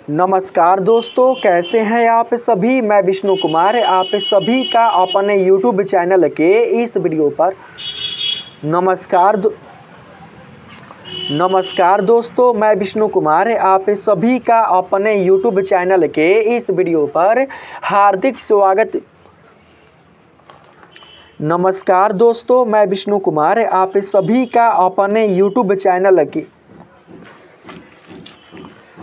नमस्कार दोस्तों, कैसे हैं आप सभी। मैं विष्णु कुमार आप सभी का अपने YouTube चैनल के इस वीडियो पर नमस्कार दोस्तों, मैं विष्णु कुमार आप सभी का अपने YouTube चैनल के इस वीडियो पर हार्दिक स्वागत। नमस्कार दोस्तों, मैं विष्णु कुमार आप सभी का अपने YouTube चैनल के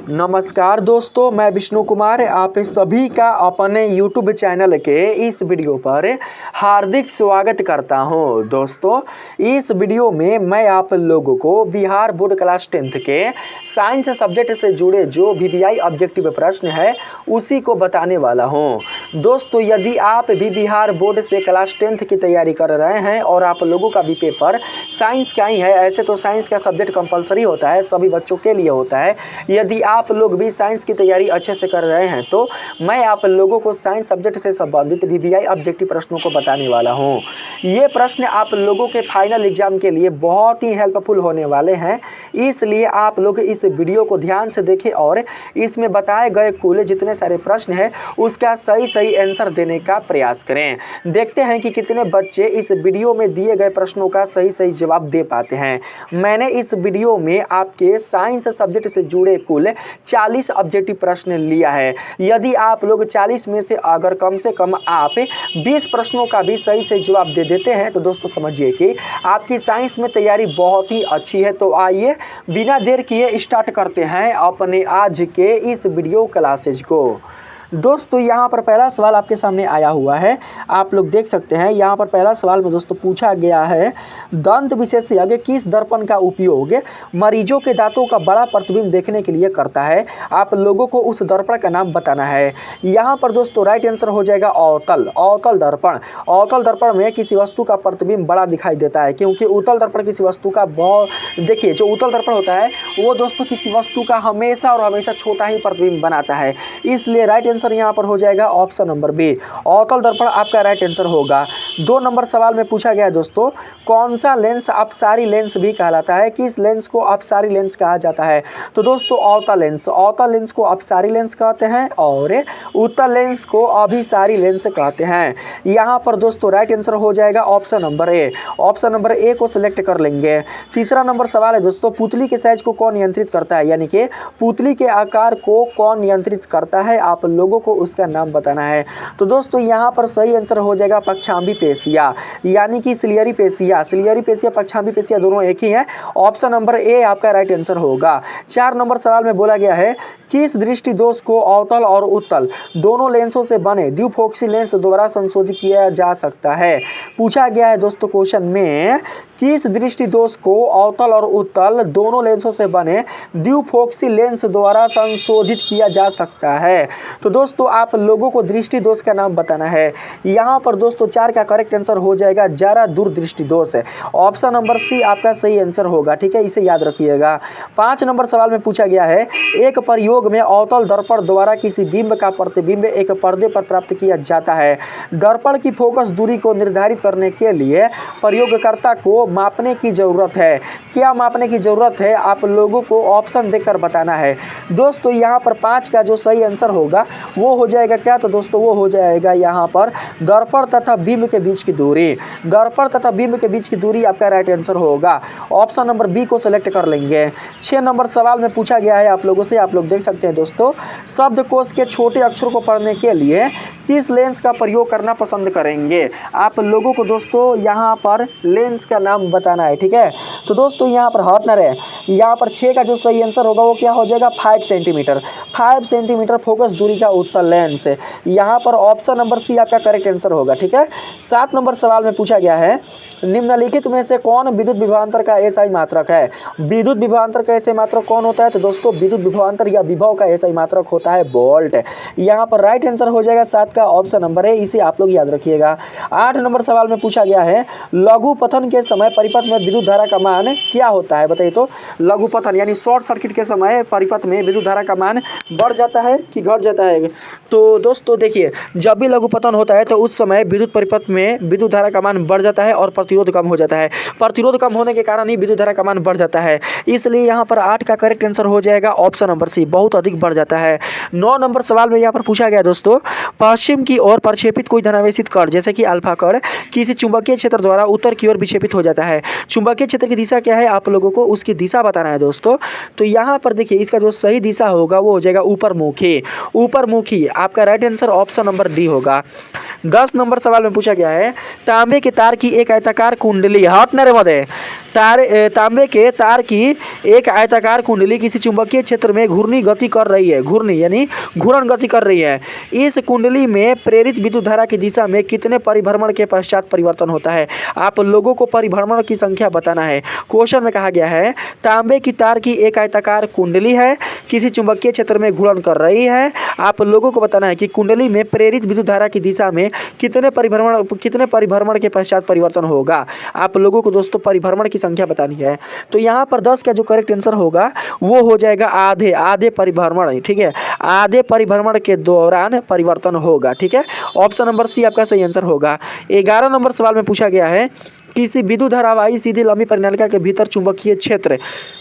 नमस्कार दोस्तों, मैं विष्णु कुमार आप सभी का अपने YouTube चैनल के इस वीडियो पर हार्दिक स्वागत करता हूं। दोस्तों, इस वीडियो में मैं आप लोगों को बिहार बोर्ड क्लास 10th के साइंस सब्जेक्ट से जुड़े जो VBI ऑब्जेक्टिव प्रश्न है उसी को बताने वाला हूं। दोस्तों, यदि आप भी बिहार बोर्ड से क्लास 10th की तैयारी कर रहे हैं और आप लोगों का भी पेपर साइंस का ही है, ऐसे तो साइंस का सब्जेक्ट कंपलसरी होता है, सभी बच्चों के लिए होता है। यदि आप लोग भी साइंस की तैयारी अच्छे से कर रहे हैं तो मैं आप लोगों को साइंस सब्जेक्ट से संबंधित VBI ऑब्जेक्टिव प्रश्नों को बताने वाला हूं। ये प्रश्न आप लोगों के फाइनल एग्जाम के लिए बहुत ही हेल्पफुल होने वाले हैं, इसलिए आप लोग इस वीडियो को ध्यान से देखें और इसमें बताए गए कुल जितने सारे प्रश्न हैं उसका सही आंसर देने का प्रयास करें। देखते हैं कि कितने बच्चे इस वीडियो में दिए गए प्रश्नों का सही जवाब दे पाते हैं। मैंने इस वीडियो में आपके साइंस सब्जेक्ट से जुड़े कुल 40 ऑब्जेक्टिव प्रश्न लिया है। यदि आप लोग 40 में से अगर कम से कम आप 20 प्रश्नों का भी सही जवाब दे देते हैं तो दोस्तों समझिए कि आपकी साइंस में तैयारी बहुत ही अच्छी है। तो आइए बिना देर किए स्टार्ट करते हैं अपने आज के इस वीडियो क्लासेज को। दोस्तों, यहाँ पर पहला सवाल आपके सामने आया हुआ है, आप लोग देख सकते हैं। यहाँ पर पहला सवाल में दोस्तों पूछा गया है, दंत विशेषज्ञ किस दर्पण का उपयोग मरीजों के दांतों का बड़ा प्रतिबिंब देखने के लिए करता है। आप लोगों को उस दर्पण का नाम बताना है। यहाँ पर दोस्तों राइट आंसर हो जाएगा अवतल दर्पण। अवतल दर्पण में किसी वस्तु का प्रतिबिंब बड़ा दिखाई देता है, क्योंकि उत्तल दर्पण किसी वस्तु का देखिए जो उत्तल दर्पण होता है वो दोस्तों किसी वस्तु का हमेशा छोटा ही प्रतिबिंब बनाता है, इसलिए राइट आंसर यहां पर हो जाएगा ऑप्शन नंबर बी, अवतल दर्पण आपका राइट आंसर होगा। 2 नंबर सवाल में पूछा गया है दोस्तों, कौन सा लेंस अपसारी लेंस भी कहलाता है। किस लेंस को अपसारी लेंस कहा जाता है। तो दोस्तों अवतल लेंस को अपसारी लेंस कहते हैं और उत्तल लेंस को अभिसारी लेंस कहते हैं। यहां पर दोस्तों राइट आंसर हो जाएगा option number A. Option number A को सिलेक्ट कर लेंगे। तीसरा नंबर सवाल है दोस्तों, पुतली के साइज को कौन नियंत्रित करता है, यानी कि पुतली के आकार को कौन नियंत्रित करता है, आप लोगों को उसका नाम बताना है। तो दोस्तों यहां पर सही आंसर हो जाएगा पक्षांबी पेशिया, यानी कि सिलियरी पेशिया पक्षांबी पेशिया दोनों एक ही है। ऑप्शन नंबर ए आपका राइट आंसर होगा। 4 नंबर सवाल में बोला गया है, किस दृष्टि दोष को अवतल और उत्तल दोनों लेंसों से बने द्विफोक्सी लेंस द्वारा संशोधित किया जा सकता है। पूछा गया है दोस्तों क्वेश्चन में, किस दृष्टि दोष को अवतल और उत्तल दोनों लेंसों से बने द्विफोक्सी लेंस द्वारा संशोधित किया जा सकता है। तो दोस्तों आप लोगों को दृष्टि दोष का नाम बताना है। यहाँ पर दोस्तों 4 का करेक्ट आंसर हो जाएगा जरा दूरदृष्टि दोष है। ऑप्शन नंबर सी आपका सही आंसर होगा, ठीक है, इसे याद रखिएगा। 5 नंबर सवाल में पूछा गया है, एक प्रयोग में अवतल दर्पण द्वारा किसी बिंब का प्रतिबिंब एक पर्दे पर प्राप्त किया जाता है। दर्पण की फोकस दूरी को निर्धारित करने के लिए प्रयोगकर्ता को मापने की जरूरत है। क्या मापने की जरूरत है, आप लोगों को ऑप्शन देकर बताना है। दोस्तों यहाँ पर 5 का जो सही आंसर होगा वो हो जाएगा क्या, तो दोस्तों वो हो जाएगा यहाँ पर दर्पण तथा बिंब के बीच की दूरी। दर्पण तथा बिंब के बीच की दूरी आपका राइट आंसर होगा। ऑप्शन नंबर बी को सिलेक्ट कर लेंगे। 6 नंबर सवाल में पूछा गया है आप लोगों से, आप लोग देख सकते हैं दोस्तों, शब्दकोश के छोटे अक्षरों को पढ़ने के लिए किस लेंस का प्रयोग करना पसंद करेंगे। आप लोगों को दोस्तों यहाँ पर लेंस का नाम बताना है, ठीक है। तो दोस्तों यहाँ पर हॉटनर है, यहाँ पर 6 का जो सही आंसर होगा वो क्या हो जाएगा 5 सेंटीमीटर फोकस दूरी का उत्तल लेंस है। यहाँ पर ऑप्शन नंबर सी आपका करेक्ट आंसर होगा, ठीक है। 7 नंबर सवाल में पूछा गया है, निम्नलिखित में से कौन विद्युत विभवांतर का एसआई मात्रक है। विद्युत विभवांतर का एसआई मात्रक कौन होता है, तो दोस्तों विद्युत विभवांतर या विभव का एसआई मात्रक होता है वोल्ट। यहाँ पर राइट आंसर हो जाएगा 7 का ऑप्शन नंबर है, इसे आप लोग याद रखिएगा। 8 नंबर सवाल में पूछा गया है, लघु पथन के समय परिपथ में विद्युत धारा का मान क्या होता है बताइए। तो लघुपतन यानी शॉर्ट सर्किट के समय परिपथ में विद्युत धारा का मान बढ़ जाता है कि घट जाता है। तो दोस्तों देखिए, जब भी लघुपतन होता है तो उस समय विद्युत परिपथ में विद्युत धारा का मान बढ़ जाता है और प्रतिरोध कम हो जाता है। प्रतिरोध कम होने के कारण ही विद्युत धारा का मान बढ़ जाता है। इसलिए यहाँ पर 8 का करेक्ट आंसर हो जाएगा ऑप्शन नंबर सी, बहुत अधिक बढ़ जाता है। 9 नंबर सवाल में यहाँ पर पूछा गया दोस्तों, पश्चिम की ओर प्रक्षेपित कोई धनावेशित कण जैसे कि अल्फा कण किसी चुंबकीय क्षेत्र द्वारा उत्तर की ओर विक्षेपित हो जाता है। चुंबकीय क्षेत्र की दिशा क्या है, आप लोगों को उसकी दिशा बताना है दोस्तों। तो यहाँ पर देखिए, इसका जो सही दिशा होगा वो हो जाएगा ऊपरमुखी। ऊपरमुखी आपका right answer option number D होगा। 10 नंबर सवाल में पूछा गया है, तांबे के तार की एक आयताकार कुंडली तांबे के तार की एक आयताकार कुंडली किसी चुंबकीय क्षेत्र में घूर्णी गति कर रही है। घूर्णी यानी घूर्णन गति कर रही है। इस कुंडली में प्रेरित विद्युत धारा की दिशा में कितने परिभ्रमण के पश्चात परिवर्तन होता है। आप लोगों को परिभ्रमण की संख्या बताना है। क्वेश्चन में कहा गया है, तांबे की तार की एक आयताकार कुंडली है, किसी चुंबकीय क्षेत्र में घूर्णन कर रही है। आप लोगों को बताना है कि कुंडली में प्रेरित विद्युत धारा की दिशा में कितने परिभ्रमण के पश्चात परिवर्तन होगा। आप लोगों को दोस्तों परिभ्रमण की संख्या बतानी है। तो यहाँ पर 10 का जो करेक्ट आंसर होगा वो हो जाएगा आधे परिभ्रमण। ठीक है, आधे परिभ्रमण के दौरान परिवर्तन होगा। ठीक है, ऑप्शन नंबर सी आपका सही आंसर होगा। 11 नंबर सवाल में पूछा गया है, किसी विद्युत धारावाही सीधी लंबी परिनालिका के भीतर चुंबकीय क्षेत्र,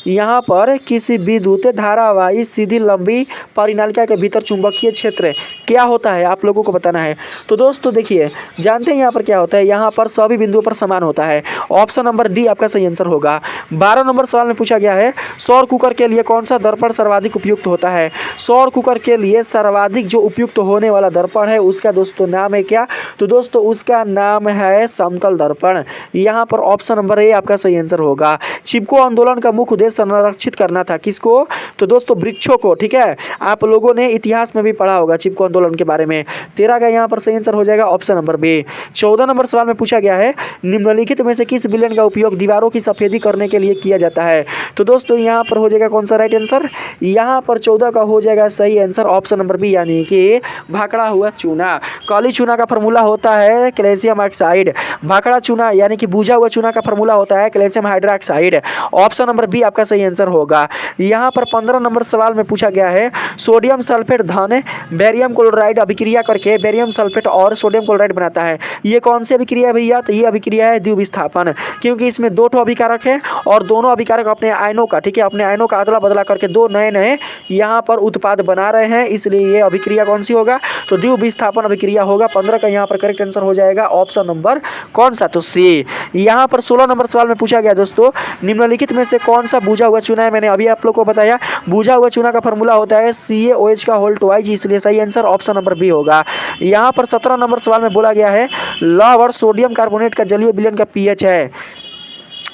यहाँ पर किसी विद्युत धारावाही सीधी लंबी परिनालिका के भीतर चुंबकीय क्षेत्र क्या होता है, आप लोगों को बताना है। तो दोस्तों देखिए, जानते हैं यहाँ पर क्या होता है, यहाँ पर सभी बिंदुओं पर समान होता है। ऑप्शन नंबर डी आपका सही आंसर होगा। 12 नंबर सवाल में पूछा गया है, सौर कुकर के लिए कौन सा दर्पण सर्वाधिक उपयुक्त होता है। सौर कुकर के लिए सर्वाधिक जो उपयुक्त होने वाला दर्पण है उसका दोस्तों नाम है क्या, तो दोस्तों उसका नाम है समतल दर्पण। यहाँ पर ऑप्शन नंबर ए आपका सही आंसर होगा। चिपको आंदोलन का मुख्य उद्देश्य संरक्षित करना था, किसको, तो दोस्तों वृक्षों को। ठीक है, आप लोगों ने इतिहास में भी पढ़ा होगा चिपको आंदोलन के बारे में। 13 का यहाँ पर सही आंसर हो जाएगा ऑप्शन नंबर बी। 14 नंबर सवाल में पूछा गया है, निम्नलिखित में से किस विलयन का उपयोग दीवारों की सफेदी करने के लिए किया जाता है। तो दोस्तों यहाँ पर हो जाएगा कौन सा राइट आंसर, यहाँ पर 14 का हो जाएगा सही आंसर ऑप्शन नंबर बी, यानी कि भाखड़ा हुआ चूना। काली चूना का फॉर्मूला होता है कैल्शियम ऑक्साइड। भाखड़ा चूना यानी कि बुझा हुआ चूना का फॉर्मूला होता है calcium hydroxide. Option number B आपका सही आंसर होगा। यहाँ पर 15 नंबर सवाल में पूछा गया है, सोडियम सल्फेट धन बेरियम क्लोराइड अभिक्रिया करके बेरियम सल्फेट और सोडियम क्लोराइड बनाता है। ये कौन सी अभिक्रिया है भैया, तो ये अभिक्रिया है द्विविस्थापन, क्योंकि इसमें 2 अभिकारक है और दोनों अभिकारक अपने आयनों का, ठीक है, अपने आयनों का अदला बदला करके 2 नए यहाँ पर उत्पाद बना रहे हैं, इसलिए ये अभिक्रिया कौन सी होगा, तो द्विविस्थापन अभिक्रिया होगा। 15 का यहाँ पर करेक्ट आंसर हो जाएगा ऑप्शन नंबर कौन सा, तो सी। यहाँ पर 16 नंबर सवाल में पूछा गया दोस्तों, निम्नलिखित में से कौन सा बुझा हुआ चूना है। मैंने अभी आप लोग को बताया बुझा हुआ चूना का फॉर्मूला होता है CaOH का होल ट्वाइस, इसलिए सही आंसर ऑप्शन नंबर बी होगा। यहाँ पर 17 नंबर सवाल में बोला गया है, लवण सोडियम कार्बोनेट का जलीय विलयन का pH है।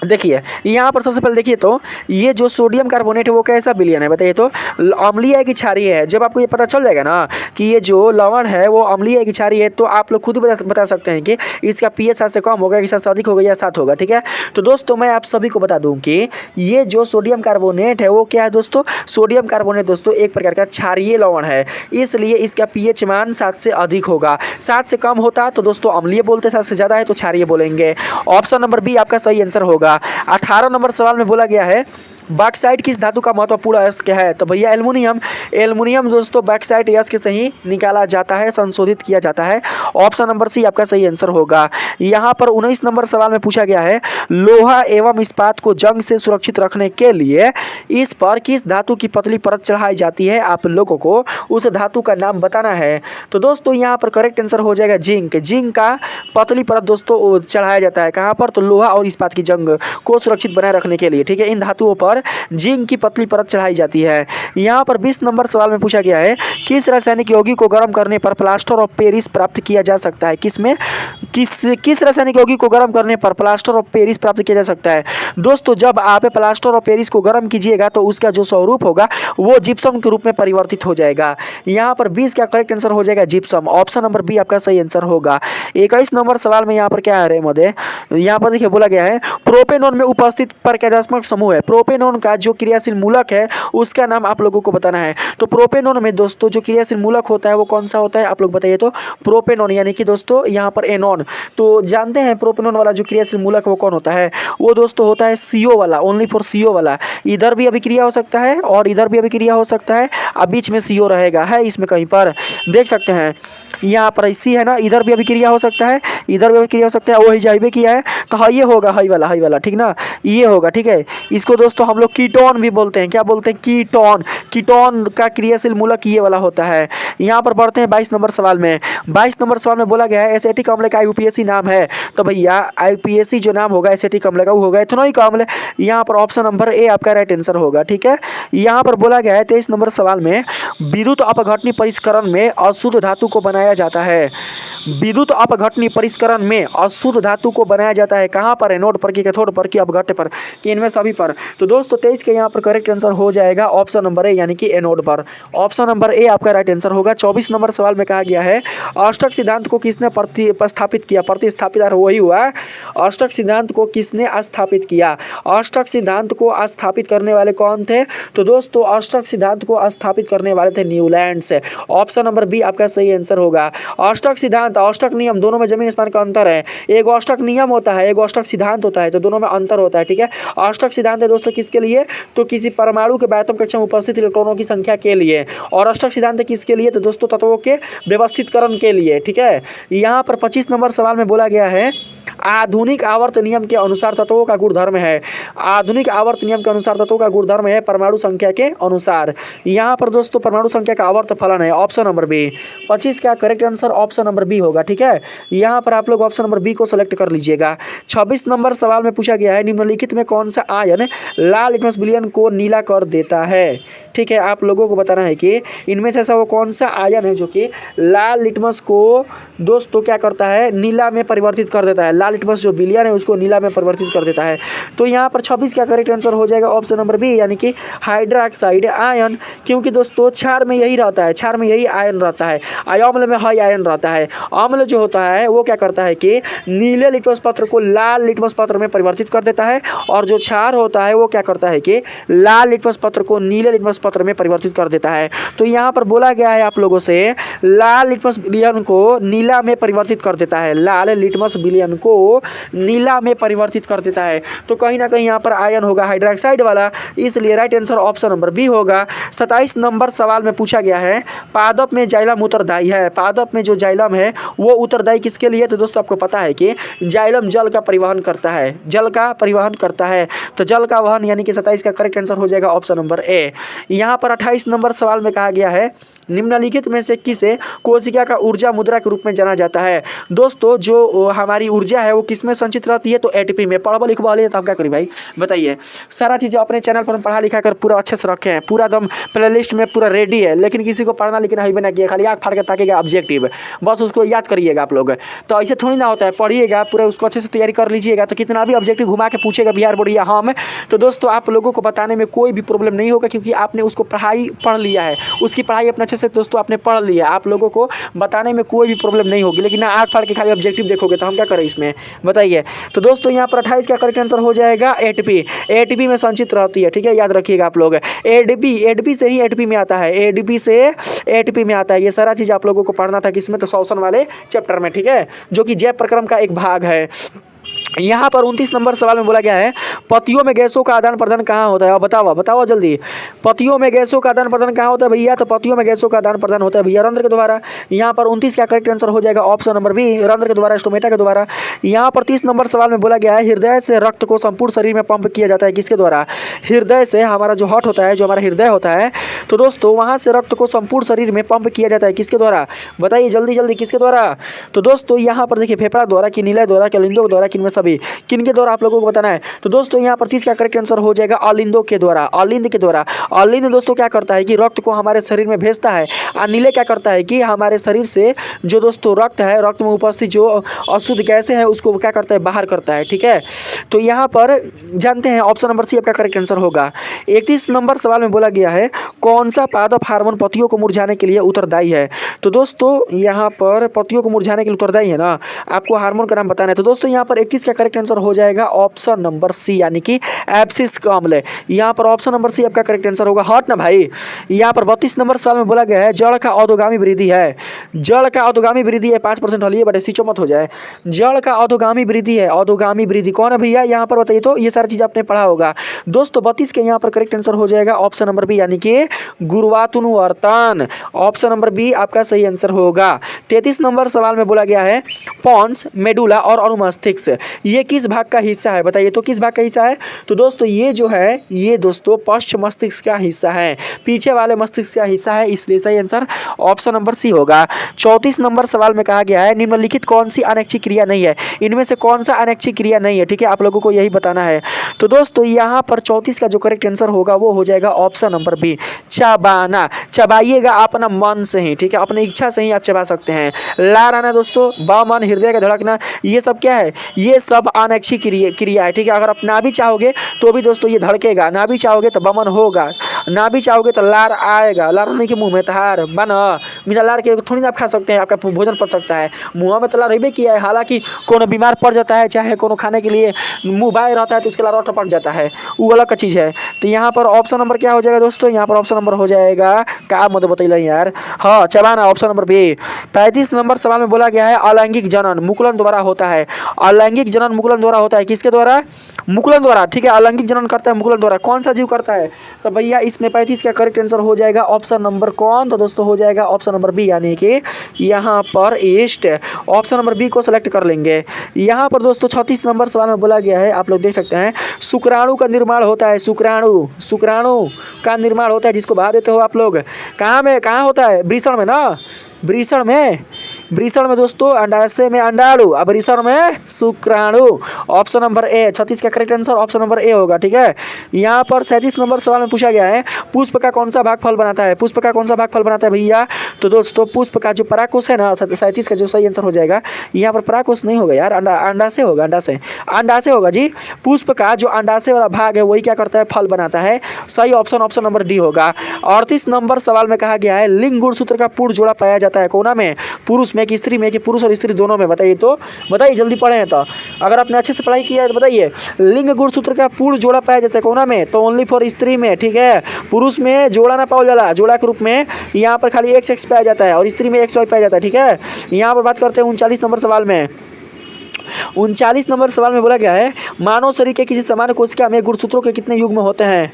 देखिए यहाँ पर सबसे पहले देखिए तो ये जो सोडियम कार्बोनेट है वो कैसा विलयन है बताइए, तो अम्लीय है कि क्षारीय है। जब आपको ये पता चल जाएगा ना कि ये जो लवण है वो अम्लीय है कि क्षारीय है, तो आप लोग खुद बता सकते हैं कि इसका pH 7 से कम होगा कि 7 से अधिक होगा या 7 होगा। ठीक है, तो दोस्तों मैं आप सभी को बता दूं कि ये जो सोडियम कार्बोनेट है वो क्या है दोस्तों, सोडियम कार्बोनेट दोस्तों एक प्रकार का क्षारीय लवण है, इसलिए इसका pH मान 7 से अधिक होगा। 7 से कम होता तो दोस्तों अम्लीय बोलते, 7 से ज़्यादा है तो क्षारीय बोलेंगे। ऑप्शन नंबर बी आपका सही आंसर होगा। 18 नंबर सवाल में बोला गया है, बॉक्साइट किस धातु का महत्वपूर्ण अयस्क है, तो भैया एल्युमिनियम दोस्तों बॉक्साइट अयस्क से ही निकाला जाता है, संशोधित किया जाता है। ऑप्शन नंबर सी आपका सही आंसर होगा। यहाँ पर 19 नंबर सवाल में पूछा गया है, लोहा एवं इस्पात को जंग से सुरक्षित रखने के लिए इस पर किस धातु की पतली परत चढ़ाई जाती है, आप लोगों को उस धातु का नाम बताना है। तो दोस्तों यहाँ पर करेक्ट आंसर हो जाएगा जिंक। जिंक का पतली परत दोस्तों चढ़ाया जाता है कहाँ पर, तो लोहा और इस्पात की जंग को सुरक्षित बनाए रखने के लिए। ठीक है, इन धातुओं पर जिंक की पतली परत चढ़ाई जाती है। यहाँ पर 20 नंबर सवाल में पूछा गया है, किस रासायनिक यौगिक को गर्म करने पर प्लास्टर ऑफ पेरिस प्राप्त किया जा सकता है। किस रासायनिक यौगिक को गर्म करने पर प्लास्टर ऑफ पेरिस प्राप्त किया जा सकता है। दोस्तों जब आप प्लास्टर ऑफ पेरिस को गर्म कीजिएगा तो उसका जो स्वरूप होगा वो जिप्सम के रूप में परिवर्तित हो जाएगा। यहाँ पर 20 का करेक्ट आंसर हो जाएगा जिप्सम। ऑप्शन नंबर बी आपका सही आंसर होगा। 21 नंबर सवाल में यहाँ पर क्या है महोदय, यहाँ पर देखिए बोला गया है, प्रोपेनॉन में उपस्थित प्रकार्यात्मक समूह है। प्रोपेनॉन प्रोपेनोन का जो क्रियाशील मूलक है उसका नाम आप लोगों को बताना है। तो प्रोपेनोन में दोस्तों जो क्रियाशील मूलक होता है वो कौन सा होता है आप लोग बताइए। तो प्रोपेनोन यानी कि दोस्तों यहाँ पर एनोन। तो जानते हैं प्रोपेनोन वाला जो क्रियाशील मूलक वो कौन होता है, वो दोस्तों होता है CO वाला, ओनली फॉर CO वाला। इधर भी अभिक्रिया हो सकता है और इधर भी अभिक्रिया हो सकता है, अब बीच में CO रहेगा, है इसमें कहीं पर देख सकते हैं यहाँ पर C है ना, इधर भी अभिक्रिया हो सकता है, इधर भी अभिक्रिया हो सकता है, वही जाइबे किया है तो हाँ ये होगा, हाई वाला ठीक ना, ये होगा ठीक है। इसको दोस्तों हम लोग कीटोन भी बोलते हैं, क्या बोलते हैं, कीटोन। कीटोन का क्रियाशील मूलक ये वाला होता है। यहाँ पर बढ़ते हैं 22 नंबर सवाल में। 22 नंबर सवाल में बोला गया है एसिटिक अम्ल का IUPAC नाम है। तो भैया IUPAC जो नाम होगा एसिटिक अम्ल का वो होगा एथेनोइक अम्ल। यहाँ पर ऑप्शन नंबर ए आपका राइट आंसर होगा, ठीक है। यहाँ पर बोला गया है 23 नंबर सवाल में विद्युत अपघटनी परिष्करण में अशुद्ध धातु को बनाया जाता है। विद्युत अपघटनी परिष्करण में अशुद्ध धातु को बनाया जाता है, कहाँ पर है, नोड पर कि कैथोड पर कि अपघट्य पर कि इनमें सभी पर। तो दोस्तों 23 के यहाँ पर करेक्ट आंसर हो जाएगा ऑप्शन नंबर ए यानी कि एनोड पर। ऑप्शन नंबर ए आपका राइट आंसर होगा। 24 नंबर सवाल में कहा गया है अष्टक सिद्धांत को किसने प्रतिस्थापित किया, प्रतिस्थापित वही हुआ, अष्टक सिद्धांत को किसने स्थापित किया। अष्टक सिद्धांत को स्थापित करने वाले कौन थे, तो दोस्तों अष्टक सिद्धांत को स्थापित करने वाले थे न्यूलैंड से। ऑप्शन नंबर बी आपका सही आंसर होगा। अष्टक सिद्धांत अष्टक नियम दोनों में जमीन आसमान का अंतर है। एक अष्टक नियम होता है, एक अष्टक सिद्धांत होता है, तो दोनों में अंतर होता है, ठीक है। अष्टक सिद्धांत है दोस्तों किसके लिए, तो किसी परमाणु के आयतन कक्षा में उपस्थित इलेक्ट्रॉनों की संख्या के लिए, और अष्टक सिद्धांत किसके लिए, तो दोस्तों तत्वों के व्यवस्थितकरण के लिए, ठीक है। यहाँ पर 25 नंबर सवाल में बोला गया है आधुनिक आवर्त नियम के अनुसार तत्वों का गुणधर्म है। आधुनिक आवर्त नियम के अनुसार तत्वों का गुणधर्म है परमाणु संख्या के अनुसार। यहाँ पर दोस्तों परमाणु संख्या का आवर्त फलन है ऑप्शन नंबर बी। 25 का correct answer option number B होगा, ठीक है। यहाँ पर आप लोग ऑप्शन नंबर बी को सेलेक्ट कर लीजिएगा। 26 नंबर सवाल में पूछा गया है निम्नलिखित में कौन सा आयन लाल लिटमस विलयन को नीला कर देता है, ठीक है। आप लोगों को बताना है कि इनमें से ऐसा वो कौन सा आयन है जो कि लाल लिटमस को दोस्तों क्या करता है, नीला में परिवर्तित कर देता है। लाल लिटमस जो विलयन है उसको नीला में परिवर्तित कर देता है। तो यहाँ पर 26 का करेक्ट आंसर हो जाएगा ऑप्शन नंबर बी यानी कि हाइड्रोक्साइड आयन, क्योंकि दोस्तों क्षार में यही रहता है, क्षार में यही आयन रहता है, अम्ल में हाई आयन रहता है। अम्ल जो होता है वो क्या करता है कि नीले लिटमस पत्र को लाल लिटमस पत्र में परिवर्तित कर देता है, और जो क्षार होता है वो क्या करता है कि लाल लिटमस पत्र को नीले लिटमस पत्र में परिवर्तित कर देता है। तो यहाँ पर बोला गया है आप लोगों से लाल लिटमस विलयन को नीला में परिवर्तित कर देता है, लाल लिटमस विलयन को नीला में परिवर्तित कर देता है। तो कहीं ना कहीं यहाँ पर आयन होगा हाइड्रोक्साइड वाला, इसलिए right answer option number B होगा। 27 नंबर सवाल में पूछा गया है पादप में जाइलम उत्तरदायी है। पादप में जो जाइलम है वो उत्तरदायी किसके लिए, तो दोस्तों आपको पता है कि जाइलम जल का परिवहन करता है, जल का परिवहन करता है। तो जल का वहन यानी कि 27 का करेक्ट आंसर हो जाएगा ऑप्शन नंबर ए। यहाँ पर 28 नंबर सवाल में कहा गया है निम्नलिखित में से किसे कोशिका का ऊर्जा मुद्रा के रूप में जाना जाता है। दोस्तों जो हमारी ऊर्जा है वो किसमें संचित रहती है, तो एटीपी में। पढ़वा लिखवा लिए तो हम क्या करें भाई बताइए। सारा चीज़ें अपने चैनल पर हम पढ़ा लिखा कर पूरा अच्छे से रखे हैं, पूरा एकदम प्ले लिस्ट में पूरा रेडी है, लेकिन किसी को पढ़ना लिखना ही बना किया, खाली आँख फाड़ के ताकेगा ऑब्जेक्टिव, बस उसको याद करिएगा आप लोग। तो ऐसे थोड़ी ना होता है, पढ़िएगा पूरा उसको अच्छे से तैयारी कर लीजिएगा, तो कितना भी ऑब्जेक्टिव घुमा के पूछेगा बिहार बोर्ड या हम, तो दोस्तों आप लोगों को बताने में कोई भी प्रॉब्लम नहीं होगा, क्योंकि आपने उसको पढ़ लिया है, उसकी पढ़ाई अपने अच्छे से दोस्तों आपने पढ़ लिया, आप लोगों को बताने में कोई भी प्रॉब्लम नहीं होगी। लेकिन आँख फाड़ के खाली ऑब्जेक्टिव देखोगे तो हम क्या करें इसमें बताइए। तो दोस्तों यहाँ पर 28 का करेक्ट आंसर हो जाएगा एटीपी। एटीपी में संचित रहती है, ठीक है, याद रखिएगा आप लोग। एडीपी से ही एटीपी में आता है, एडीपी से एटीपी में आता है। ये सारा चीज़ आप लोगों को पढ़ना था किसमें, तो श्वसन वाले चैप्टर में, ठीक है, जो कि जैव प्रक्रम का एक भाग है। यहाँ पर 29 नंबर सवाल में बोला गया है पतियों में गैसों का आदान प्रदान कहाँ होता है, बताओ जल्दी। पतियों में गैसों का आदान प्रदान कहाँ होता है भैया, तो पतियों में गैसों का आदान प्रदान होता है भैया रंध्र के द्वारा। यहाँ पर 29 का करेक्ट आंसर हो जाएगा ऑप्शन नंबर बी, रंध्र के द्वारा, स्टोमेटा के द्वारा। यहाँ पर 30 नंबर सवाल में बोला गया है हृदय से रक्त को संपूर्ण शरीर में पंप किया जाता है, किसके द्वारा। हृदय से हमारा जो हार्ट होता है, जो हमारा हृदय होता है, तो दोस्तों वहाँ से रक्त को संपूर्ण शरीर में पंप किया जाता है, किसके द्वारा बताइए जल्दी किसके द्वारा। तो दोस्तों यहाँ पर देखिए फेफड़ा द्वारा, कि नीलय द्वारा, कि अलिंदों द्वारा, किनमें सभी, किनके द्वारा आप लोगों को बताना है। तो दोस्तों यहाँ पर 30 का करेक्ट आंसर हो जाएगा अलिंदों के द्वारा, अलिंद के द्वारा। अलिंद दोस्तों क्या करता है कि रक्त को हमारे शरीर में भेजता है, और नीले क्या करता है कि हमारे शरीर से जो दोस्तों रक्त है, रक्त में उपस्थित जो अशुद्ध गैसें हैं उसको क्या करता है, बाहर करता है, ठीक है। तो यहाँ पर जानते हैं ऑप्शन नंबर सी आपका करेक्ट आंसर होगा। 31 नंबर सवाल में बोला गया है कौन सा पादप हार्मोन पतियों को मुरझाने के लिए उत्तरदायी है। तो दोस्तों यहाँ पर पतियों को मुरझाने के लिए उत्तरदायी है ना, आपको हार्मोन का नाम बताना है। तो दोस्तों यहाँ पर 31 का करेक्ट आंसर हो जाएगा ऑप्शन नंबर सी यानी कि एब्सिस कॉम्बले। यहाँ पर ऑप्शन नंबर सी आपका करेक्ट आंसर होगा। हट ना भाई। यहाँ पर 32 नंबर सवाल में बोला गया है जड़ का अधोगामी वृद्धि है, जड़ का अधोगामी वृद्धि है 5% हलिए बटे सीचो मत हो जाए। जड़ का अधोगामी वृद्धि है, अधोगामी वृद्धि कौन है भैया यहाँ पर बताइए तो। ये सारी चीज आपने पढ़ा होगा दोस्तों। 32 के यहाँ पर करेक्ट आंसर हो जाएगा ऑप्शन नंबर बी यानी कि गुरुत्वाकर्षण। ऑप्शन नंबर बी आपका सही आंसर होगा। 33 नंबर सवाल में बोला गया है पॉन्स, मेडुला और अनुमस्तिष्क ये किस भाग का हिस्सा है बताइए तो। किस भाग का हिस्सा है तो दोस्तों ये जो है ये दोस्तों पश्च मस्तिष्क का हिस्सा है, पीछे वाले मस्तिष्क का हिस्सा है, इसलिए सही आंसर ऑप्शन नंबर सी होगा। 34 नंबर सवाल में कहा गया है निम्नलिखित कौन सी अनैच्छिक क्रिया नहीं है, इनमें से कौन सा अनैच्छिक क्रिया नहीं है। ठीक है, आप लोगों को यही बताना है। तो दोस्तों यहाँ पर 34 का जो करेक्ट आंसर होगा वो हो जाएगा ऑप्शन नंबर बी चबाना। चबाइएगा अपना मन से ही, ठीक है, अपनी इच्छा से ही आप चबा सकते हैं। लार आना दोस्तों, बामन, हृदय का धड़कना, ये सब क्या है, ये सब अनैच्छिक क्रिया है। ठीक है, अगर आप ना भी चाहोगे तो भी दोस्तों ये धड़केगा, ना भी चाहोगे तो बमन होगा, ना भी चाहोगे तो लार आएगा। लार नहीं के मुंह में तहार बना बिना लार के थोड़ी ना आप खा सकते हैं, आपका भोजन पच सकता है। मुंह में तो लार भी किया है, हालांकि कोनो बीमार पड़ जाता है, चाहे कोनो खाने के लिए मुंह बाय रहता है तो उसके लार टपक जाता है, वो अलग का चीज़ है। तो यहाँ पर ऑप्शन नंबर क्या हो जाएगा दोस्तों, यहाँ पर ऑप्शन नंबर हो जाएगा क्या मत बताइए यार, हाँ चबाना, ऑप्शन नंबर बी। 35 नंबर सवाल में बोला गया है अलैंगिक जनन मुकुलन द्वारा होता है। अलैंगिक जनन मुकुलन द्वारा होता है, किसके द्वारा, मुकुलन द्वारा। ठीक है, अलैंगिक जनन करता है मुकुलन द्वारा, कौन सा जीव करता है तो भैया इसमें 35 का करेक्ट आंसर हो जाएगा ऑप्शन नंबर कौन, तो दोस्तों हो जाएगा ऑप्शन नंबर बी यानी कि यहाँ पर ईस्ट। ऑप्शन नंबर बी को सेलेक्ट कर लेंगे। यहाँ पर दोस्तों 36 नंबर सवाल में बोला गया है, आप लोग देख सकते हैं शुक्राणु का निर्माण होता है। शुक्राणु, शुक्राणु का निर्माण होता है जिसको बहा देते हो आप लोग, कहाँ में, कहाँ होता है, वृषण में ना, वृषण में, वृषण में दोस्तों, अंडाशय में अंडाणु, अब वृषण में शुक्राणु। ऑप्शन नंबर ए 36 का correct answer option number A होगा। ठीक है, यहाँ पर 37 नंबर सवाल में पूछा गया है पुष्प का कौन सा भाग फल बनाता है। पुष्प का कौन सा भाग फल बनाता है भैया, तो दोस्तों पुष्प का जो पराकोश है ना, 37 का जो सही आंसर हो जाएगा, यहाँ पर पराकोश नहीं होगा यार, अंडाशय होगा, अंडाशय, अंडाशय होगा जी। पुष्प का जो अंडाशय वाला भाग है वही क्या करता है, फल बनाता है। सही ऑप्शन ऑप्शन नंबर डी होगा। 38 नंबर सवाल में कहा गया है लिंग गुणसूत्र का पूर्ण जोड़ा पाया जाता है कोना में, पुरुष में कि स्त्री में, कि पुरुष और स्त्री दोनों में, बताइए तो, बताइए जल्दी पढ़े हैं तो। अगर आपने अच्छे से पढ़ाई किया है तो बताइए लिंग गुणसूत्र का पूर्ण जोड़ा पाया जाता है कोना में, तो ओनली फॉर स्त्री में। ठीक है, पुरुष में जोड़ा ना पाओ जाला, जोड़ा के रूप में यहाँ पर खाली एक्स पाया जाता है और स्त्री में एक्स वाई पाया जाता है। ठीक है, यहाँ पर बात करते हैं 39 नंबर सवाल में। 39 नंबर सवाल में बोला गया है मानव शरीर के किसी सामान्य कोशिका में गुणसूत्रों के कितने युग्म होते हैं।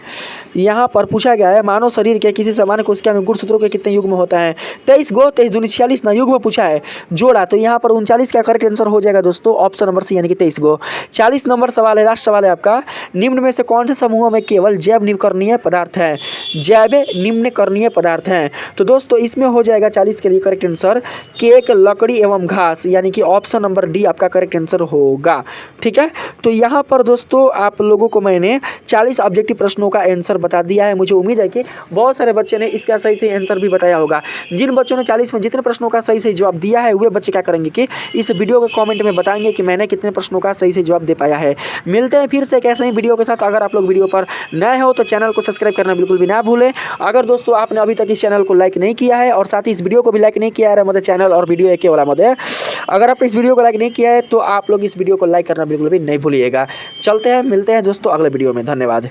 यहाँ पर पूछा गया है मानव शरीर के किसी सामान्य कोशिका में गुणसूत्रों के कितने युग्म होते हैं। 23 गो, 23 दूनी 46 ना, युग्म पूछा है जोड़ा, तो यहाँ पर 39 का करेक्ट आंसर हो जाएगा दोस्तों ऑप्शन नंबर सी यानी कि 23 गो। 40 नंबर सवाल है, लास्ट सवाल है आपका, निम्न में से कौन से समूहों में केवल जैव निम्नकरणीय पदार्थ है, जैव निम्नकरणीय पदार्थ हैं। तो दोस्तों इसमें हो जाएगा 40 के लिए करेक्ट आंसर केक, लकड़ी एवं घास, यानी कि ऑप्शन नंबर डी आपका करेक्ट आंसर होगा। ठीक है, तो यहाँ पर दोस्तों आप लोगों को मैंने 40 ऑब्जेक्टिव प्रश्नों का आंसर बता दिया है। मुझे उम्मीद है कि बहुत सारे बच्चे ने इसका सही सही आंसर भी बताया होगा। जिन बच्चों ने 40 में जितने प्रश्नों का सही सही जवाब दिया है वे बच्चे क्या करेंगे कि इस वीडियो के कमेंट में बताएंगे कि मैंने कितने प्रश्नों का सही सही जवाब दे पाया है। मिलते हैं फिर से एक ऐसे ही वीडियो के साथ। अगर आप लोग वीडियो पर नए हो तो चैनल को सब्सक्राइब करना बिल्कुल भी ना भूलें। अगर दोस्तों आपने अभी तक इस चैनल को लाइक नहीं किया है और साथ ही इस वीडियो को भी लाइक नहीं किया है, मतलब चैनल और वीडियो एक ही वाला मत है, अगर आपने इस वीडियो को लाइक नहीं किया है तो आप लोग इस वीडियो को लाइक करना बिल्कुल भी नहीं भूलिएगा। चलते हैं, मिलते हैं दोस्तों अगले वीडियो में। धन्यवाद।